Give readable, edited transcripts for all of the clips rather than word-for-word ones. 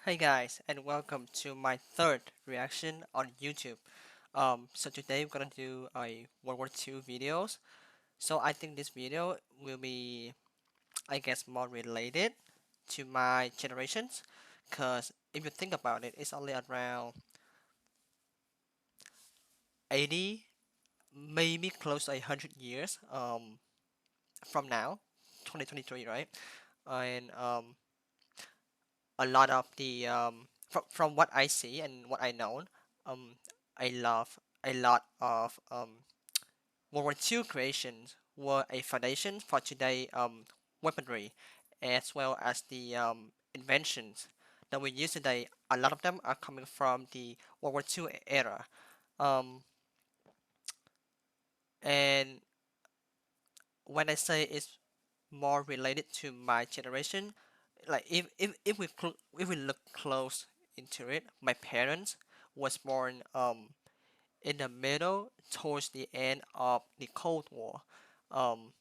Hey guys, and welcome to my third reaction on YouTube. So today we're gonna do a World War II videos. So I think this video will be, I guess, more related to my generations, cause if you think about it, it's only around 80, maybe close to 100 years from now, 2023, right? And a lot of the from what I see and what I know, um, I love a lot of World War II creations were a foundation for today weaponry, as well as the inventions that we use today. A lot of them are coming from the World War II era, um, and when I say it's more related to my generation, like if we look close into it, my parents was born in the middle towards the end of the Cold War, um,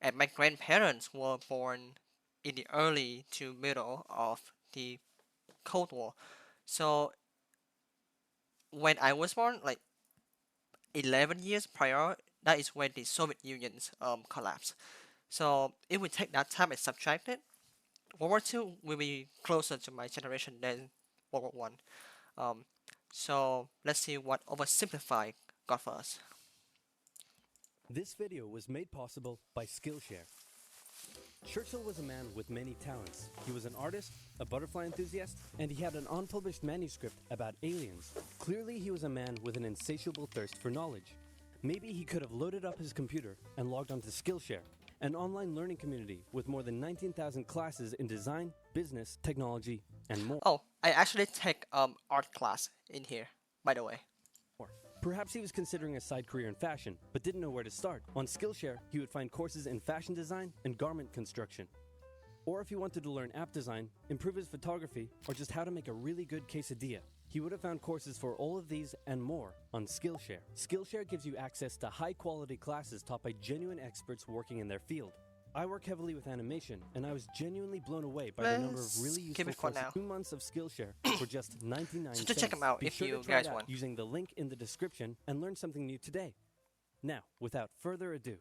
and my grandparents were born in the early to middle of the Cold War. So when I was born, like 11 years prior, that is when the Soviet Union's collapsed. So if we take that time and subtract it, World War II will be closer to my generation than World War One. Um, so let's see what oversimplified got for us. This video was made possible by Skillshare. Churchill was a man with many talents. He was an artist, a butterfly enthusiast, and he had an unpublished manuscript about aliens. Clearly, he was a man with an insatiable thirst for knowledge. Maybe he could have loaded up his computer and logged onto Skillshare, an online learning community with more than 19,000 classes in design, business, technology, and more. Oh, I actually take art class in here, by the way. Perhaps he was considering a side career in fashion, but didn't know where to start. On Skillshare, he would find courses in fashion design and garment construction. Or if he wanted to learn app design, improve his photography, or just how to make a really good quesadilla, he would have found courses for all of these and more on Skillshare. Skillshare gives you access to high-quality classes taught by genuine experts working in their field. I work heavily with animation, and I was genuinely blown away by the number of Let's really keep useful it for courses. now. 2 months of Skillshare for just 99 So to cents. check them out Be if sure you to try guys it out want. using the link in the description and learn something new today. Now, without further ado,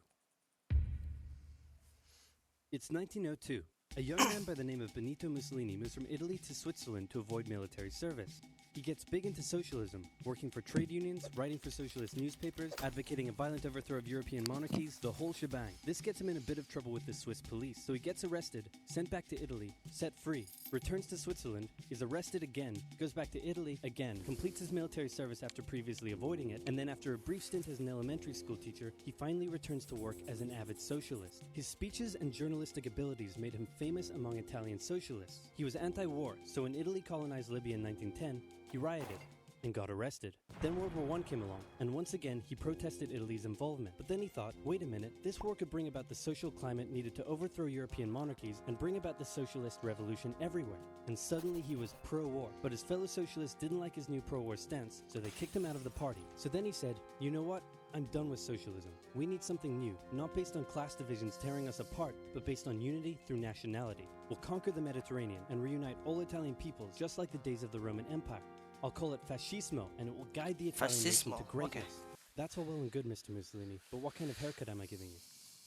it's 1902. A young man by the name of Benito Mussolini moves from Italy to Switzerland to avoid military service. He gets big into socialism, working for trade unions, writing for socialist newspapers, advocating a violent overthrow of European monarchies, the whole shebang. This gets him in a bit of trouble with the Swiss police, so he gets arrested, sent back to Italy, set free, returns to Switzerland, is arrested again, goes back to Italy again, completes his military service after previously avoiding it, and then after a brief stint as an elementary school teacher, he finally returns to work as an avid socialist. His speeches and journalistic abilities made him famous among Italian socialists. He was anti-war, so when Italy colonized Libya in 1910, he rioted and got arrested. Then World War I came along, and once again he protested Italy's involvement. But then he thought, wait a minute, this war could bring about the social climate needed to overthrow European monarchies and bring about the socialist revolution everywhere. And suddenly he was pro-war. But his fellow socialists didn't like his new pro-war stance, so they kicked him out of the party. So then he said, you know what? I'm done with socialism. We need something new, not based on class divisions tearing us apart, but based on unity through nationality. We'll conquer the Mediterranean and reunite all Italian peoples just like the days of the Roman Empire. I'll call it fascismo, and it will guide the Italian nation to Fascismo. greatness. Okay. That's all well and good, Mr. Mussolini, but what kind of haircut am I giving you?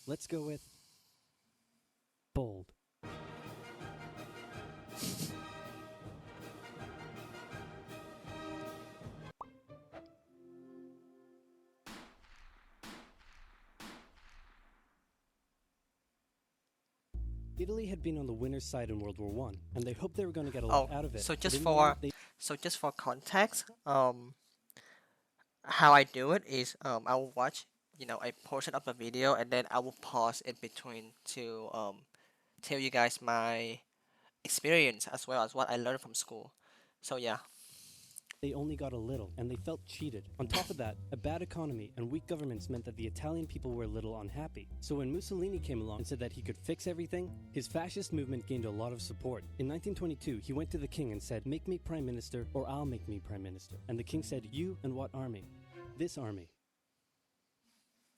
Let's go with bold. Italy had been on the winner's side in World War I, and they hoped they were going to get a lot Oh, out of it. so but just in the end, for context, how I do it is I will watch a portion of the video and then I will pause in between to tell you guys my experience as well as what I learned from school. So yeah. they only got a little, and they felt cheated. On top of that, a bad economy and weak governments meant that the Italian people were a little unhappy. So when Mussolini came along and said that he could fix everything, his fascist movement gained a lot of support. In 1922, he went to the king and said, make me prime minister or I'll make me prime minister. And the king said, you and what army? This army.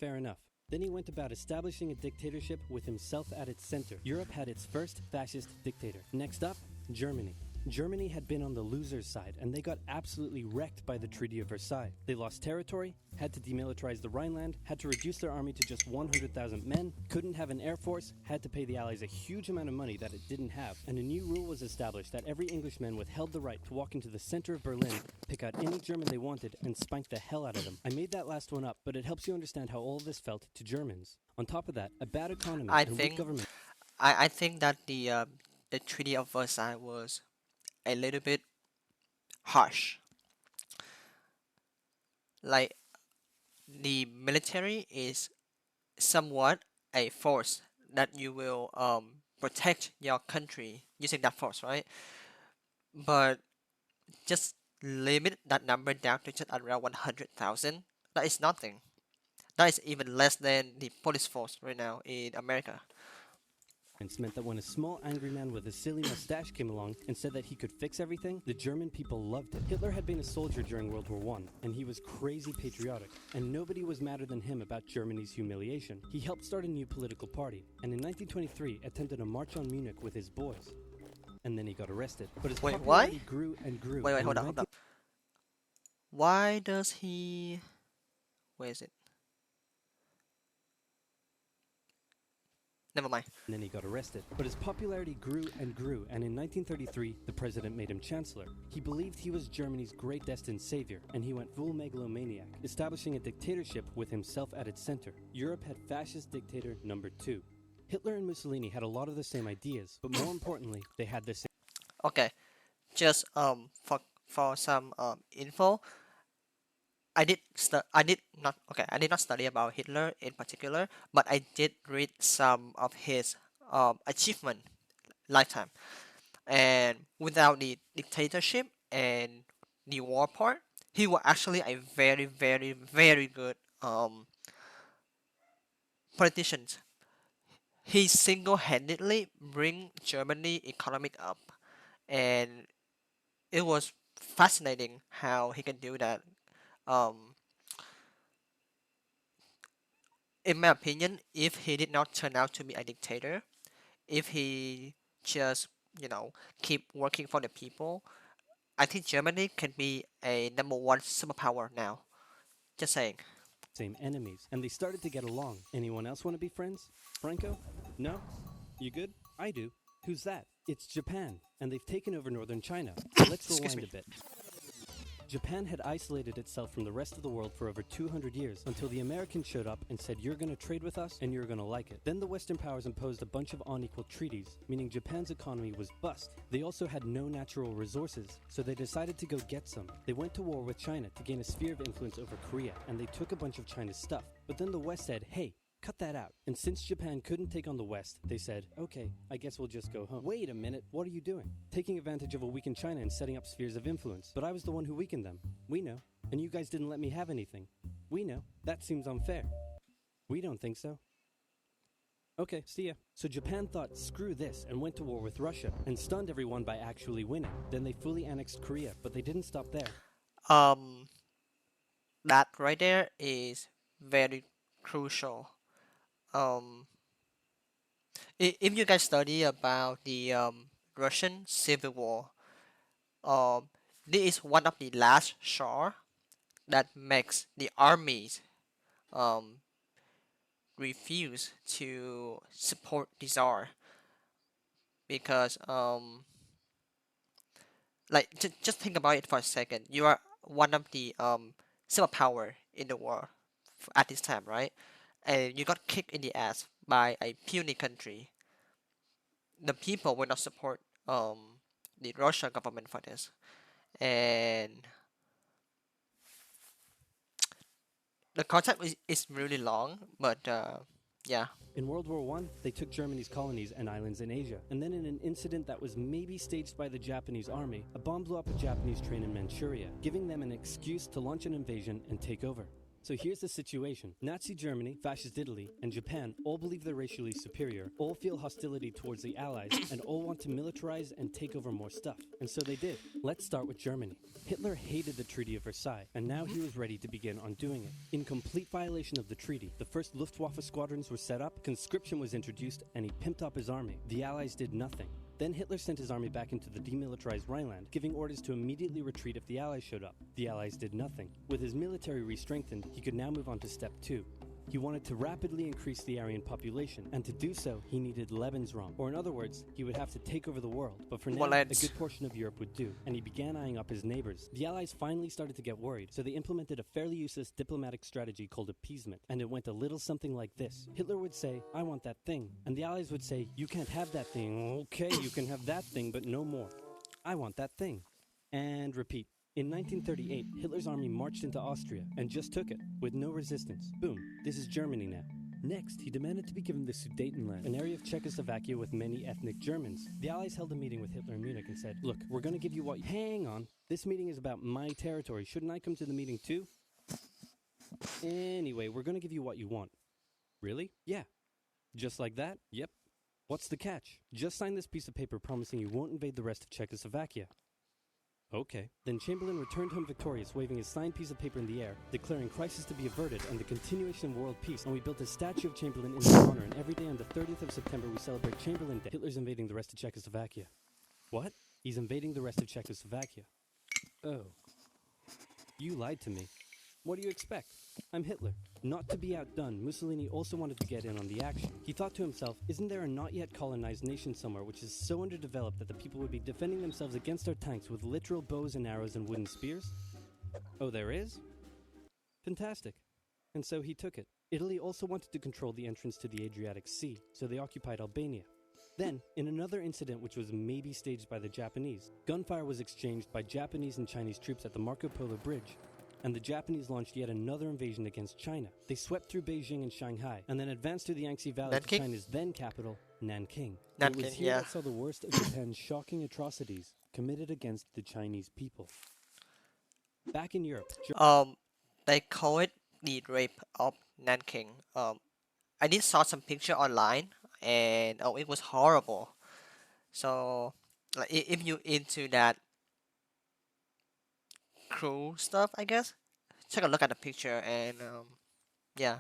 Fair enough. Then he went about establishing a dictatorship with himself at its center. Europe had its first fascist dictator. Next up, Germany. Germany had been on the loser's side, and they got absolutely wrecked by the Treaty of Versailles. They lost territory, had to demilitarize the Rhineland, had to reduce their army to just 100,000 men, couldn't have an air force, had to pay the Allies a huge amount of money that it didn't have, and a new rule was established that every Englishman withheld the right to walk into the center of Berlin, pick out any German they wanted, and spank the hell out of them. I made that last one up, but it helps you understand how all of this felt to Germans. On top of that, a bad economy I and weak think government. I think that the Treaty of Versailles was a little bit harsh. Like the military is somewhat a force that you will protect your country using that force, right? But just limit that number down to just around 100,000. That is nothing. That is even less than the police force right now in America. Meant that when a small angry man with a silly mustache came along and said that he could fix everything, the German people loved it. Hitler had been a soldier during World War I, and he was crazy patriotic, and nobody was madder than him about Germany's humiliation. He helped start a new political party, and in 1923 attempted a march on Munich with his boys. And then he got arrested. But his Wait, popularity why? grew and grew. Wait, and hold in up, hold up. Why does he? Where is it? Never mind. And then he got arrested. But his popularity grew and grew, and in 1933, the president made him chancellor. He believed he was Germany's great destined savior, and he went full megalomaniac, establishing a dictatorship with himself at its center. Europe had fascist dictator number 2. Hitler and Mussolini had a lot of the same ideas, but more importantly, they had the same. Okay, just for some info, I did not okay I did not study about Hitler in particular, but I did read some of his achievement lifetime. And without the dictatorship and the war part, he was actually a very very very good politician. He single-handedly bring Germany economic up, and it was fascinating how he can do that. Um, in my opinion, if he did not turn out to be a dictator, if he just, you know, keep working for the people, I think Germany can be a number one superpower now. Just saying. Same enemies, and they started to get along. Anyone else want to be friends? Franco? No? You good? I do. Who's that? It's Japan, and they've taken over northern China. Let's Excuse rewind me. a bit. Japan had isolated itself from the rest of the world for over 200 years until the Americans showed up and said, you're going to trade with us and you're going to like it. Then the Western powers imposed a bunch of unequal treaties, meaning Japan's economy was bust. They also had no natural resources, so they decided to go get some. They went to war with China to gain a sphere of influence over Korea, and they took a bunch of China's stuff. But then the West said, hey, cut that out. And since Japan couldn't take on the West, they said, okay, I guess we'll just go home. Wait a minute, what are you doing? Taking advantage of a weakened China and setting up spheres of influence. But I was the one who weakened them. We know. And you guys didn't let me have anything. We know. That seems unfair. We don't think so. Okay, see ya. So Japan thought, screw this, and went to war with Russia, and stunned everyone by actually winning. Then they fully annexed Korea, but they didn't stop there. Um, that right there is very crucial. Um, if you guys study about the Russian Civil War, um, this is one of the last straw that makes the armies um, refuse to support the Tsar because like just think about it for a second. You are one of the superpower in the world at this time, right? And you got kicked in the ass by a puny country. The people will not support the Russian government for this, and the concept is really long, but yeah. In World War I, they took Germany's colonies and islands in Asia, and then in an incident that was maybe staged by the Japanese army, a bomb blew up a Japanese train in Manchuria, giving them an excuse to launch an invasion and take over. So here's the situation. Nazi Germany, Fascist Italy, and Japan all believe they're racially superior, all feel hostility towards the Allies, and all want to militarize and take over more stuff. And so they did. Let's start with Germany. Hitler hated the Treaty of Versailles, and now he was ready to begin undoing it. In complete violation of the treaty, the first Luftwaffe squadrons were set up, conscription was introduced, and he pimped up his army. The Allies did nothing. Then Hitler sent his army back into the demilitarized Rhineland, giving orders to immediately retreat if the Allies showed up. The Allies did nothing. With his military re-strengthened, he could now move on to step 2. He wanted to rapidly increase the Aryan population, and to do so, he needed Lebensraum, or in other words, he would have to take over the world. But for now, a good portion of Europe would do, and he began eyeing up his neighbors. The Allies finally started to get worried, so they implemented a fairly useless diplomatic strategy called appeasement, and it went a little something like this. Hitler would say, "I want that thing," and the Allies would say, "You can't have that thing." "Okay, you can have that thing, but no more." "I want that thing." And repeat. In 1938, Hitler's army marched into Austria and just took it, with no resistance. Boom, this is Germany now. Next, he demanded to be given the Sudetenland, an area of Czechoslovakia with many ethnic Germans. The Allies held a meeting with Hitler in Munich and said, "Look, we're going to give you what— Hang on, this meeting is about my territory. Shouldn't I come to the meeting too?" "Anyway, we're going to give you what you want." "Really?" "Yeah." "Just like that?" "Yep." "What's the catch?" "Just sign this piece of paper promising you won't invade the rest of Czechoslovakia." "Okay." Then Chamberlain returned home victorious, waving his signed piece of paper in the air, declaring crisis to be averted and the continuation of world peace, and we built a statue of Chamberlain in his honor, and every day on the 30th of September we celebrate Chamberlain Day. Hitler's invading the rest of Czechoslovakia. What? He's invading the rest of Czechoslovakia. Oh. You lied to me. What do you expect? I'm Hitler. Not to be outdone, Mussolini also wanted to get in on the action. He thought to himself, isn't there a not yet colonized nation somewhere which is so underdeveloped that the people would be defending themselves against our tanks with literal bows and arrows and wooden spears? Oh, there is? Fantastic. And so he took it. Italy also wanted to control the entrance to the Adriatic Sea, so they occupied Albania. Then, in another incident which was maybe staged by the Japanese, gunfire was exchanged by Japanese and Chinese troops at the Marco Polo Bridge, and the Japanese launched yet another invasion against China. They swept through Beijing and Shanghai, and then advanced through the Yangtze Valley to China's then capital, Nanking. It was here that saw the worst of Japan's shocking atrocities committed against the Chinese people. Back in Europe, They call it the rape of Nanking. I did saw some picture online, and it was horrible. So, like, if you into that cruel stuff, I guess, take a look at the picture, and yeah.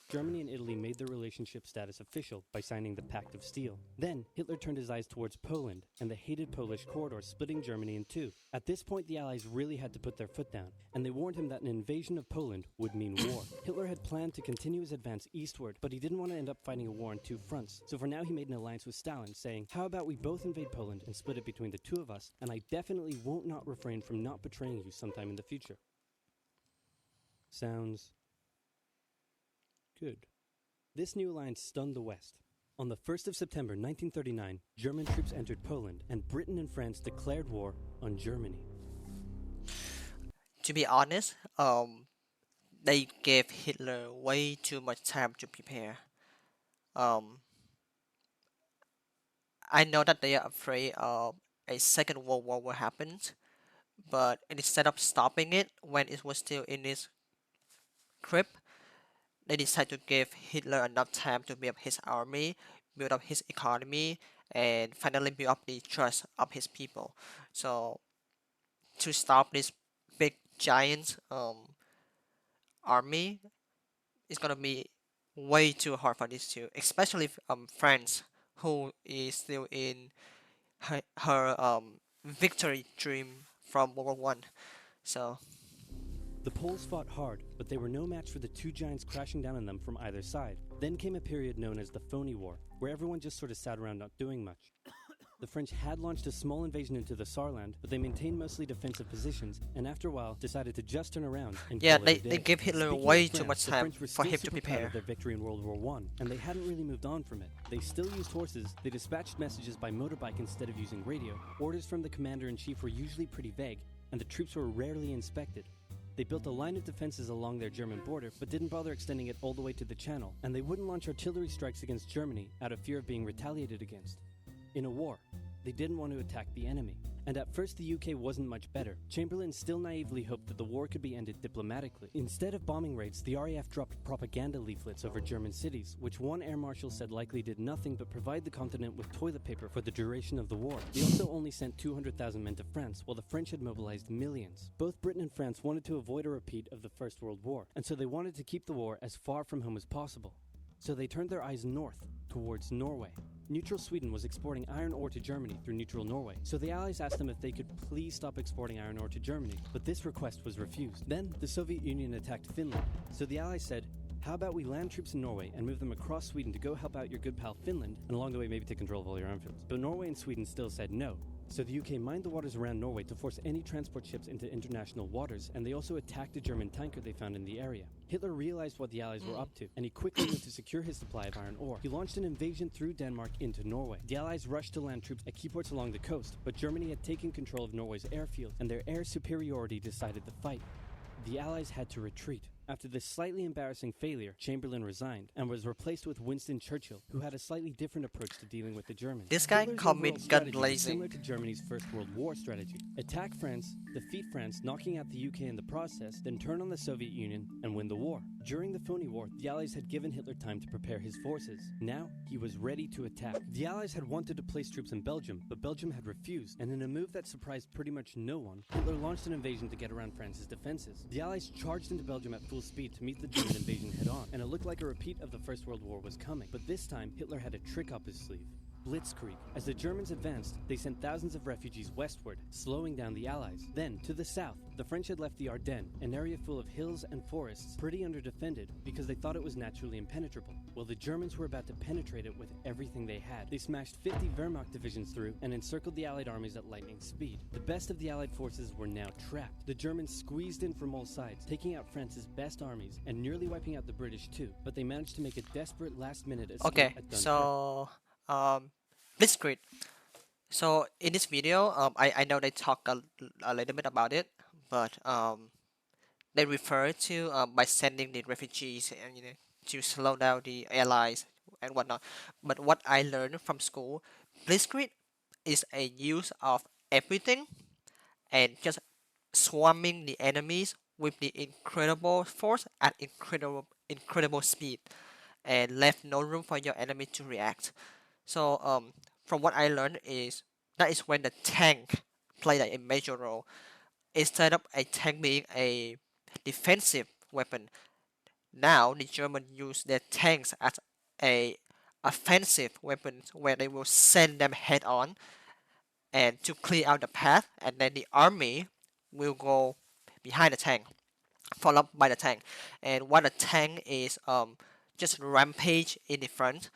Germany and Italy made their relationship status official by signing the Pact of Steel. Then, Hitler turned his eyes towards Poland and the hated Polish corridor, splitting Germany in two. At this point, the Allies really had to put their foot down, and they warned him that an invasion of Poland would mean war. Hitler had planned to continue his advance eastward, but he didn't want to end up fighting a war on two fronts. So for now, he made an alliance with Stalin, saying, "How about we both invade Poland and split it between the two of us, and I definitely won't not refrain from not betraying you sometime in the future." Sounds good. This new alliance stunned the West. On the 1st of September 1939, German troops entered Poland, and Britain and France declared war on Germany. To be honest, they gave Hitler way too much time to prepare. Um, I know that they are afraid of a second World War will happen, but instead of stopping it when it was still in its grip, they decided to give Hitler enough time to build up his army, build up his economy, and finally build up the trust of his people. So to stop this big giant army, it's gonna be way too hard for these two, especially France, who is still in her victory dream from World War One. So The Poles fought hard, but they were no match for the two giants crashing down on them from either side. Then came a period known as the Phony War, where everyone just sort of sat around not doing much. The French had launched a small invasion into the Saarland, but they maintained mostly defensive positions, and after a while decided to just turn around and yeah, call it a day. they give Hitler Speaking way of too France, much the time French were for still him to super proud prepare. of their victory in World War I, and they hadn't really moved on from it. They still used horses, they dispatched messages by motorbike instead of using radio, orders from the commander-in-chief were usually pretty vague, and the troops were rarely inspected. They built a line of defenses along their German border, but didn't bother extending it all the way to the Channel, and they wouldn't launch artillery strikes against Germany out of fear of being retaliated against. In a war, they didn't want to attack the enemy. And at first the UK wasn't much better. Chamberlain still naively hoped that the war could be ended diplomatically. Instead of bombing raids, the RAF dropped propaganda leaflets over German cities, which one air marshal said likely did nothing but provide the continent with toilet paper for the duration of the war. They also only sent 200,000 men to France, while the French had mobilized millions. Both Britain and France wanted to avoid a repeat of the First World War, and so they wanted to keep the war as far from home as possible. So they turned their eyes north, towards Norway. Neutral Sweden was exporting iron ore to Germany through neutral Norway, so the Allies asked them if they could please stop exporting iron ore to Germany, but this request was refused. Then, the Soviet Union attacked Finland, so the Allies said, how about we land troops in Norway and move them across Sweden to go help out your good pal Finland, and along the way maybe take control of all your armfields. But Norway and Sweden still said no. So the UK mined the waters around Norway to force any transport ships into international waters, and they also attacked a German tanker they found in the area. Hitler realized what the Allies were up to, and he quickly moved to secure his supply of iron ore. He launched an invasion through Denmark into Norway. The Allies rushed to land troops at key ports along the coast, but Germany had taken control of Norway's airfield, and their air superiority decided the fight. The Allies had to retreat. After this slightly embarrassing failure, Chamberlain resigned and was replaced with Winston Churchill, who had a slightly different approach to dealing with the Germans. This guy Hitler's called me overall gun strategy was blazing. similar to Germany's First World War strategy. Attack France, defeat France, knocking out the UK in the process, then turn on the Soviet Union and win the war. During the phony war, the Allies had given Hitler time to prepare his forces. Now, he was ready to attack. The Allies had wanted to place troops in Belgium, but Belgium had refused, and in a move that surprised pretty much no one, Hitler launched an invasion to get around France's defenses. The Allies charged into Belgium at full speed to meet the German invasion head-on, and it looked like a repeat of the First World War was coming. But this time, Hitler had a trick up his sleeve. Blitzkrieg. As the Germans advanced, they sent thousands of refugees westward, slowing down the Allies. Then, to the south, the French had left the Ardennes, an area full of hills and forests, pretty underdefended because they thought it was naturally impenetrable. Well, the Germans were about to penetrate it with everything they had. They smashed 50 Wehrmacht divisions through and encircled the Allied armies at lightning speed. The best of the Allied forces were now trapped. The Germans squeezed in from all sides, taking out France's best armies and nearly wiping out the British too. But they managed to make a desperate last-minute escape Okay, at Dunkirk. so Blitzkrieg. So in this video, I know they talk a little bit about it, but they refer to by sending the refugees and to slow down the allies and whatnot. But what I learned from school, Blitzkrieg is a use of everything and just swarming the enemies with the incredible force at incredible speed, and left no room for your enemy to react. So from what I learned is that is when the tank played a major role. Instead of a tank being a defensive weapon, now the Germans use their tanks as a offensive weapon where they will send them head on and to clear out the path, and then the army will go behind the tank, followed by the tank. And while the tank is just rampage in the front,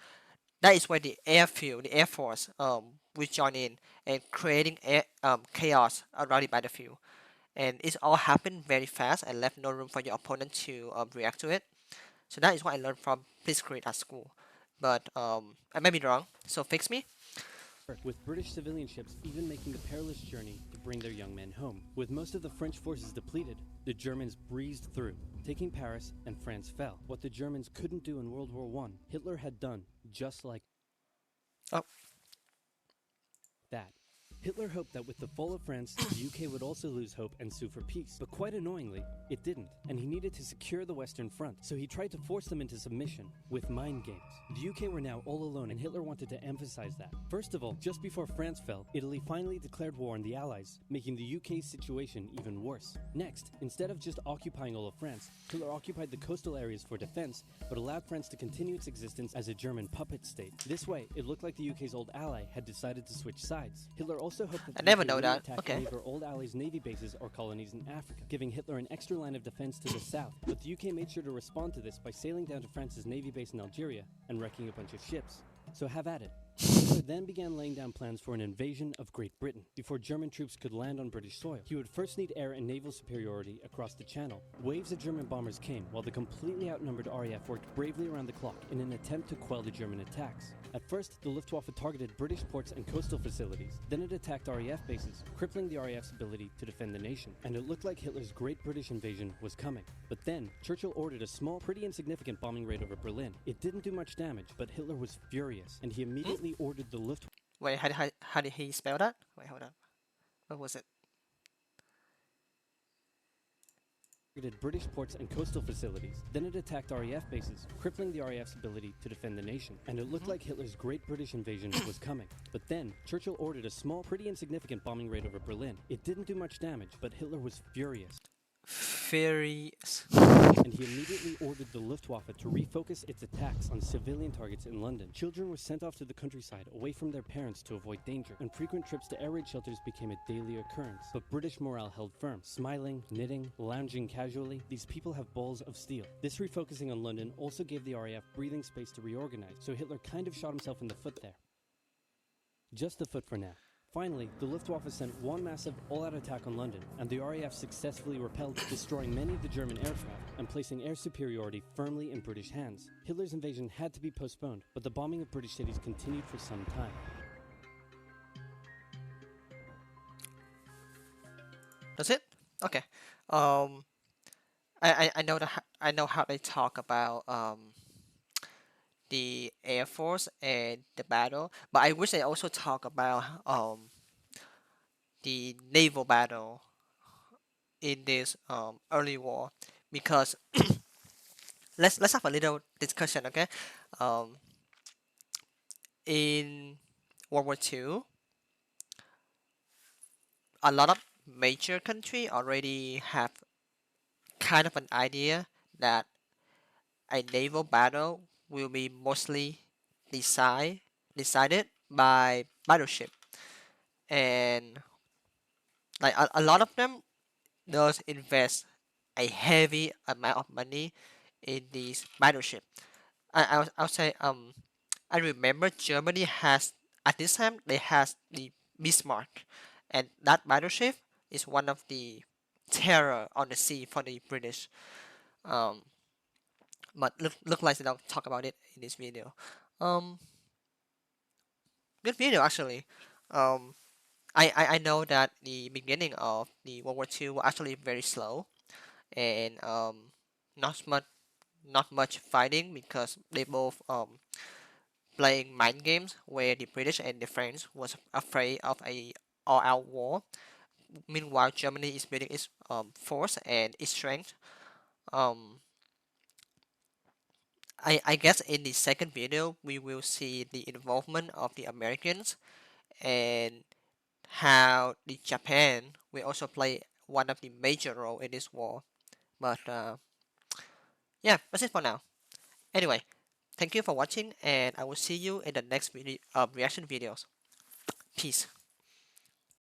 that is where the airfield, the air force, will join in and creating chaos around the battlefield. And it's all happened very fast and left no room for your opponent to react to it. So that is what I learned from Blitzkrieg at school. But I may be wrong, so fix me. With British civilian ships even making the perilous journey to bring their young men home. With most of the French forces depleted, the Germans breezed through, taking Paris, and France fell. What the Germans couldn't do in World War I, Hitler had done just like Oh. that. Hitler hoped that with the fall of France, the UK would also lose hope and sue for peace. But quite annoyingly, it didn't, and he needed to secure the Western Front, so he tried to force them into submission with mind games. The UK were now all alone, and Hitler wanted to emphasize that. First of all, just before France fell, Italy finally declared war on the Allies, making the UK's situation even worse. Next, instead of just occupying all of France, Hitler occupied the coastal areas for defense, but allowed France to continue its existence as a German puppet state. This way, it looked like the UK's old ally had decided to switch sides. Hitler also hoped that I the never UK know wouldn't that. attack Okay. any of her old allies' navy bases or colonies in Africa, giving Hitler an extra line of defense to the south. But the UK made sure to respond to this by sailing down to France's navy base in Algeria and wrecking a bunch of ships. So have at it. Hitler then began laying down plans for an invasion of Great Britain before German troops could land on British soil. He would first need air and naval superiority across the Channel. Waves of German bombers came, while the completely outnumbered RAF worked bravely around the clock in an attempt to quell the German attacks. At first, the Luftwaffe targeted British ports and coastal facilities. Then it attacked RAF bases, crippling the RAF's ability to defend the nation. And it looked like Hitler's Great British Invasion was coming. But then, Churchill ordered a small, pretty insignificant bombing raid over Berlin. It didn't do much damage, but Hitler was furious, and he immediately ordered the Luftwaffe. Wait, how did he spell that? Wait, hold on. What was it? Targeted British ports and coastal facilities. Then it attacked RAF bases, crippling the RAF's ability to defend the nation. And it looked like Hitler's Great British Invasion was coming. But then, Churchill ordered a small, pretty insignificant bombing raid over Berlin. It didn't do much damage, but Hitler was furious. Furious. and he immediately ordered the Luftwaffe to refocus its attacks on civilian targets in London. Children were sent off to the countryside away from their parents to avoid danger, and frequent trips to air raid shelters became a daily occurrence. But British morale held firm. Smiling, knitting, lounging casually, these people have balls of steel. This refocusing on London also gave the RAF breathing space to reorganize, so Hitler kind of shot himself in the foot there. Just the foot for now. Finally, the Luftwaffe sent one massive all-out attack on London, and the RAF successfully repelled, destroying many of the German aircraft and placing air superiority firmly in British hands. Hitler's invasion had to be postponed, but the bombing of British cities continued for some time. That's it. Okay. Um, I know I know how they talk about the Air Force and the battle, but I wish they also talk about the naval battle in this early war, because let's have a little discussion, okay? Um, in World War II, a lot of major country already have kind of an idea that a naval battle will be mostly decided by battleship, and like a lot of them does invest a heavy amount of money in these battleship. I'll say I remember Germany has at this time they has the Bismarck, and that battleship is one of the terror on the sea for the British. Um, but look like they don't talk about it in this video. Um, Good video actually. Um, I know that the beginning of the World War II was actually very slow, and not much not much fighting because they both playing mind games where the British and the French was afraid of a all-out war. Meanwhile, Germany is building its force and its strength. Um, I guess in the second video we will see the involvement of the Americans and how the Japan will also play one of the major role in this war. But yeah, that's it for now. Anyway, thank you for watching, and I will see you in the next video reaction videos. Peace.